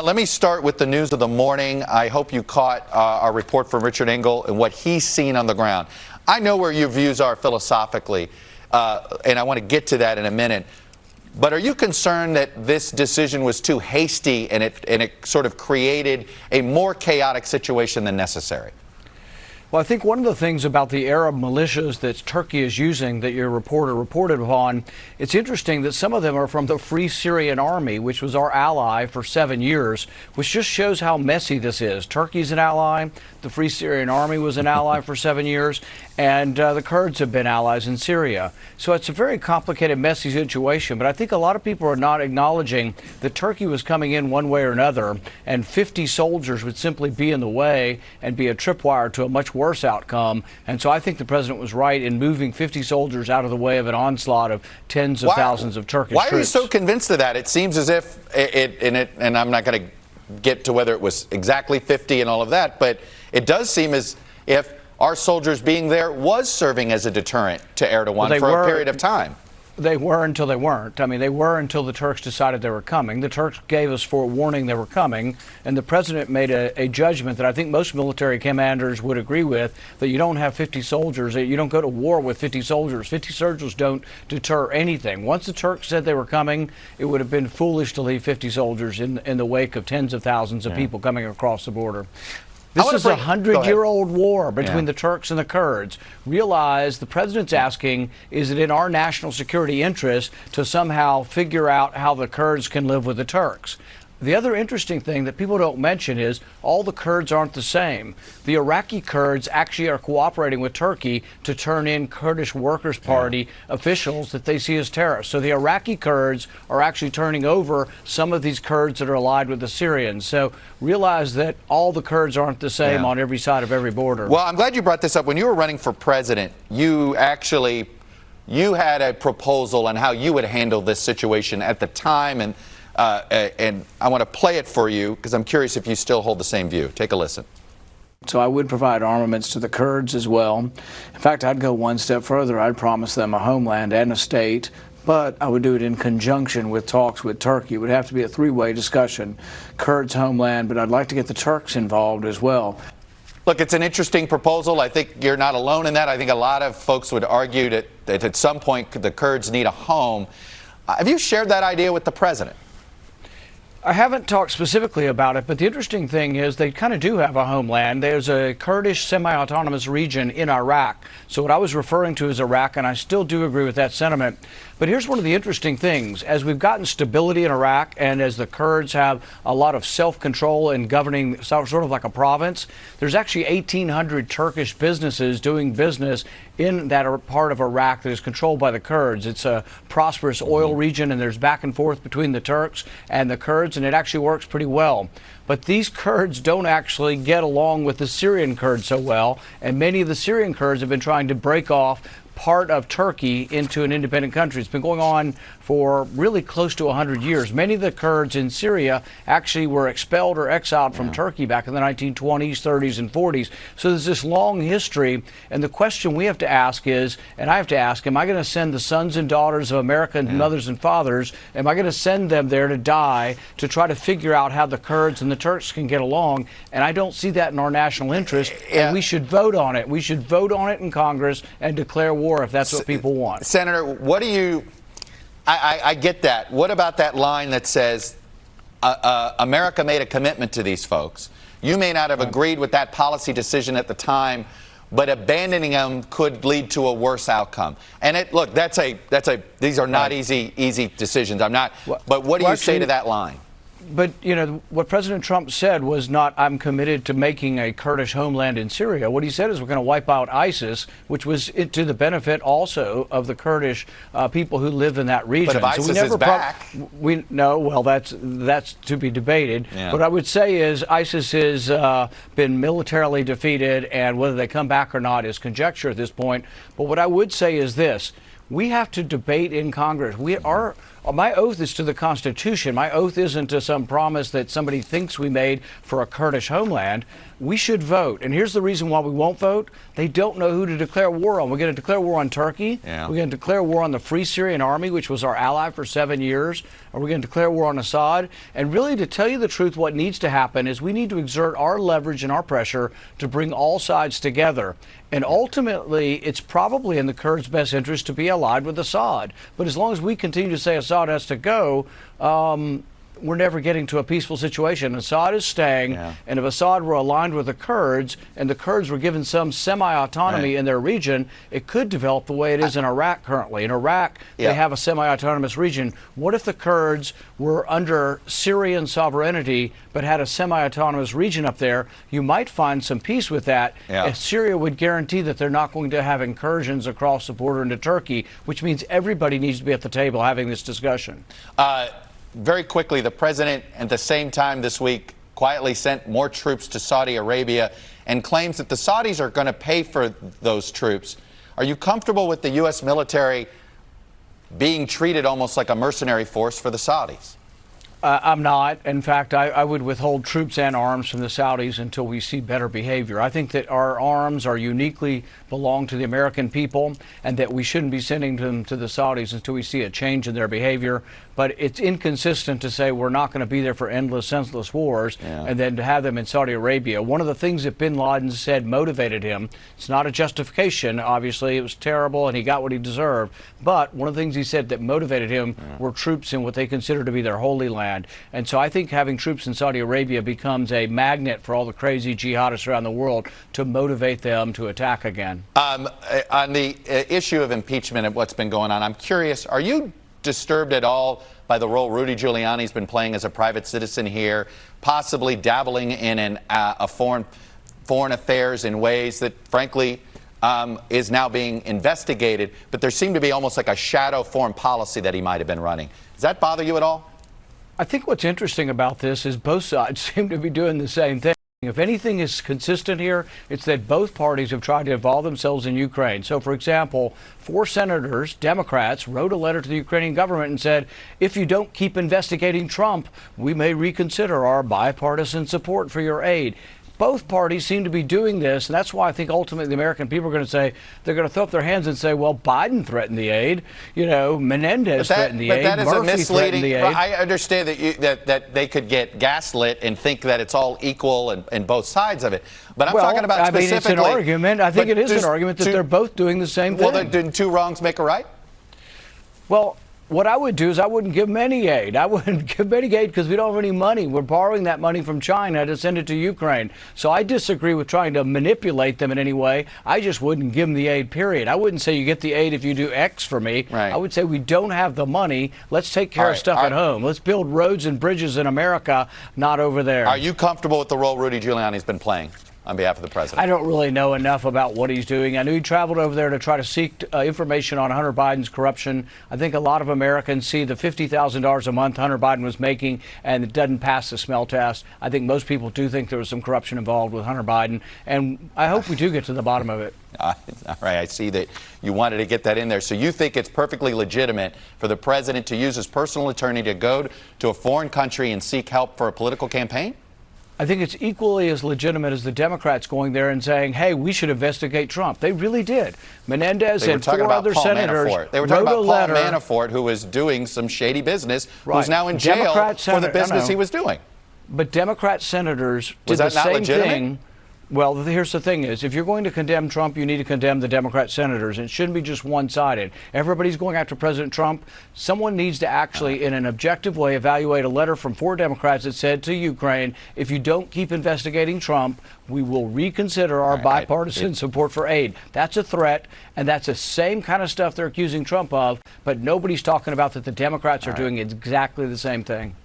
Let me start with the news of the morning. I hope you caught our report from Richard Engel and what he's seen on the ground. I know where your views are philosophically, and I want to get to that in a minute. But are you concerned that this decision was too hasty and it sort of created a more chaotic situation than necessary? Well, I think one of the things about the Arab militias that Turkey is using that your reporter reported upon, it's interesting that some of them are from the Free Syrian Army, which was our ally for 7 years, which just shows how messy this is. Turkey's an ally, the Free Syrian Army was an ally for 7 years, and the Kurds have been allies in Syria. So it's a very complicated, messy situation, but I think a lot of people are not acknowledging that Turkey was coming in one way or another, and 50 soldiers would simply be in the way and be a tripwire to a much worse outcome. And so I think the president was right in moving 50 soldiers out of the way of an onslaught of tens of thousands of Turkish troops. Why are you so convinced of that? It seems as if and I'm not going to get to whether it was exactly 50 and all of that, but it does seem as if our soldiers being there was serving as a deterrent to Erdogan for a period of time. They were until they weren't. I mean, they were until the Turks decided they were coming. The Turks gave us forewarning they were coming, and the president made a judgment that I think most military commanders would agree with, that you don't have 50 soldiers, you don't go to war with 50 soldiers. 50 soldiers don't deter anything. Once the Turks said they were coming, it would have been foolish to leave 50 soldiers in the wake of tens of thousands of people coming across the border. This is a 100-year-old war between the Turks and the Kurds. Realize the president's asking, is it in our national security interest to somehow figure out how the Kurds can live with the Turks? The other interesting thing that people don't mention is all the Kurds aren't the same. The Iraqi Kurds actually are cooperating with Turkey to turn in Kurdish Workers' Party officials that they see as terrorists. So the Iraqi Kurds are actually turning over some of these Kurds that are allied with the Syrians. So realize that all the Kurds aren't the same on every side of every border. Well, I'm glad you brought this up. When you were running for president, you had a proposal on how you would handle this situation at the time, and I want to play it for you because I'm curious if you still hold the same view. Take a listen. So I would provide armaments to the Kurds as well. In fact, I'd go one step further. I'd promise them a homeland and a state, but I would do it in conjunction with talks with Turkey. It would have to be a three-way discussion. Kurds, homeland, but I'd like to get the Turks involved as well. Look, it's an interesting proposal. I think you're not alone in that. I think a lot of folks would argue that at some point the Kurds need a home. Have you shared that idea with the president? I haven't talked specifically about it, but the interesting thing is they kind of do have a homeland. There's a Kurdish semi-autonomous region in Iraq. So what I was referring to is Iraq, and I still do agree with that sentiment. But here's one of the interesting things. As we've gotten stability in Iraq and as the Kurds have a lot of self-control in governing sort of like a province, there's actually 1,800 Turkish businesses doing business in that part of Iraq that is controlled by the Kurds. It's a prosperous oil region, and there's back and forth between the Turks and the Kurds, and it actually works pretty well. But these Kurds don't actually get along with the Syrian Kurds so well, and many of the Syrian Kurds have been trying to break off part of Turkey into an independent country. It's been going on for really close to 100 years. Many of the Kurds in Syria actually were expelled or exiled from Turkey back in the 1920s, 30s, and 40s. So there's this long history, and the question we have to ask is, and I have to ask, am I going to send the sons and daughters of American mothers and fathers, am I going to send them there to die to try to figure out how the Kurds and the Turks can get along? And I don't see that in our national interest, and we should vote on it. We should vote on it in Congress and declare war if that's what people want. Senator, what do you... I get that. What about that line that says America made a commitment to these folks? You may not have agreed with that policy decision at the time, but abandoning them could lead to a worse outcome. And look, these are not easy decisions. I'm not. But what do you say to that line? But, you know, what President Trump said was not, I'm committed to making a Kurdish homeland in Syria. What he said is we're going to wipe out ISIS, which was to the benefit also of the Kurdish people who live in that region. But if ISIS is back? Well, that's to be debated. Yeah. What I would say is ISIS has been militarily defeated, and whether they come back or not is conjecture at this point. But what I would say is this. We have to debate in Congress. My oath is to the Constitution. My oath isn't to some promise that somebody thinks we made for a Kurdish homeland. We should vote. And here's the reason why we won't vote. They don't know who to declare war on. We're going to declare war on Turkey. Yeah. We're going to declare war on the Free Syrian Army, which was our ally for 7 years. Or we're going to declare war on Assad. And really, to tell you the truth, what needs to happen is we need to exert our leverage and our pressure to bring all sides together. And ultimately, it's probably in the Kurds' best interest to be allied with Assad. But as long as we continue to say Assad has to go, we're never getting to a peaceful situation. Assad is staying, and if Assad were aligned with the Kurds and the Kurds were given some semi-autonomy in their region, it could develop the way it is in Iraq currently. In Iraq, they have a semi-autonomous region. What if the Kurds were under Syrian sovereignty but had a semi-autonomous region up there? You might find some peace with that. If Syria would guarantee that they're not going to have incursions across the border into Turkey, which means everybody needs to be at the table having this discussion. Very quickly, the president at the same time this week quietly sent more troops to Saudi Arabia and claims that the Saudis are going to pay for those troops. Are you comfortable with the U.S. military being treated almost like a mercenary force for the Saudis? I'm not. In fact, I would withhold troops and arms from the Saudis until we see better behavior. I think that our arms are uniquely belong to the American people and that we shouldn't be sending them to the Saudis until we see a change in their behavior. But it's inconsistent to say we're not going to be there for endless, senseless wars and then to have them in Saudi Arabia. One of the things that bin Laden said motivated him, it's not a justification, obviously, it was terrible and he got what he deserved, but one of the things he said that motivated him were troops in what they consider to be their holy land. And so I think having troops in Saudi Arabia becomes a magnet for all the crazy jihadists around the world to motivate them to attack again. On the issue of impeachment and what's been going on, I'm curious, are you disturbed at all by the role Rudy Giuliani's been playing as a private citizen here, possibly dabbling in foreign affairs in ways that, frankly, is now being investigated, but there seemed to be almost like a shadow foreign policy that he might have been running. Does that bother you at all? I think what's interesting about this is both sides seem to be doing the same thing. If anything is consistent here, it's that both parties have tried to involve themselves in Ukraine. So, for example, 4 senators, Democrats, wrote a letter to the Ukrainian government and said, if you don't keep investigating Trump, we may reconsider our bipartisan support for your aid. Both parties seem to be doing this, and that's why I think ultimately the American people are going to say, they're going to throw up their hands and say, well, Biden threatened the aid, you know, Menendez threatened the aid, Murphy threatened the aid. I understand that they could get gaslit and think that it's all equal and both sides of it. But I'm talking about specifically. I mean, it's an argument. I think it is an argument that they're both doing the same thing. Well, didn't 2 wrongs make a right? Well, what I would do is I wouldn't give them any aid. I wouldn't give them any aid because we don't have any money. We're borrowing that money from China to send it to Ukraine. So I disagree with trying to manipulate them in any way. I just wouldn't give them the aid, period. I wouldn't say you get the aid if you do X for me. Right. I would say we don't have the money. Let's take care of stuff at home. Let's build roads and bridges in America, not over there. Are you comfortable with the role Rudy Giuliani's been playing on behalf of the president? I don't really know enough about what he's doing. I knew he traveled over there to try to seek information on Hunter Biden's corruption. I think a lot of Americans see the $50,000 a month Hunter Biden was making, and it doesn't pass the smell test. I think most people do think there was some corruption involved with Hunter Biden, and I hope we do get to the bottom of it. All right, I see that you wanted to get that in there. So you think it's perfectly legitimate for the president to use his personal attorney to go to a foreign country and seek help for a political campaign? I think it's equally as legitimate as the Democrats going there and saying, hey, we should investigate Trump. They really did. Menendez and 4 other senators They were talking about wrote a letter. Paul Manafort, who was doing some shady business, who's now in jail for the business he was doing. But Democrat senators did the same thing. Well, here's the thing is, if you're going to condemn Trump, you need to condemn the Democrat senators. It shouldn't be just one-sided. Everybody's going after President Trump. Someone needs to actually, in an objective way, evaluate a letter from 4 Democrats that said to Ukraine, if you don't keep investigating Trump, we will reconsider our bipartisan support for aid. That's a threat, and that's the same kind of stuff they're accusing Trump of, but nobody's talking about that the Democrats are doing exactly the same thing.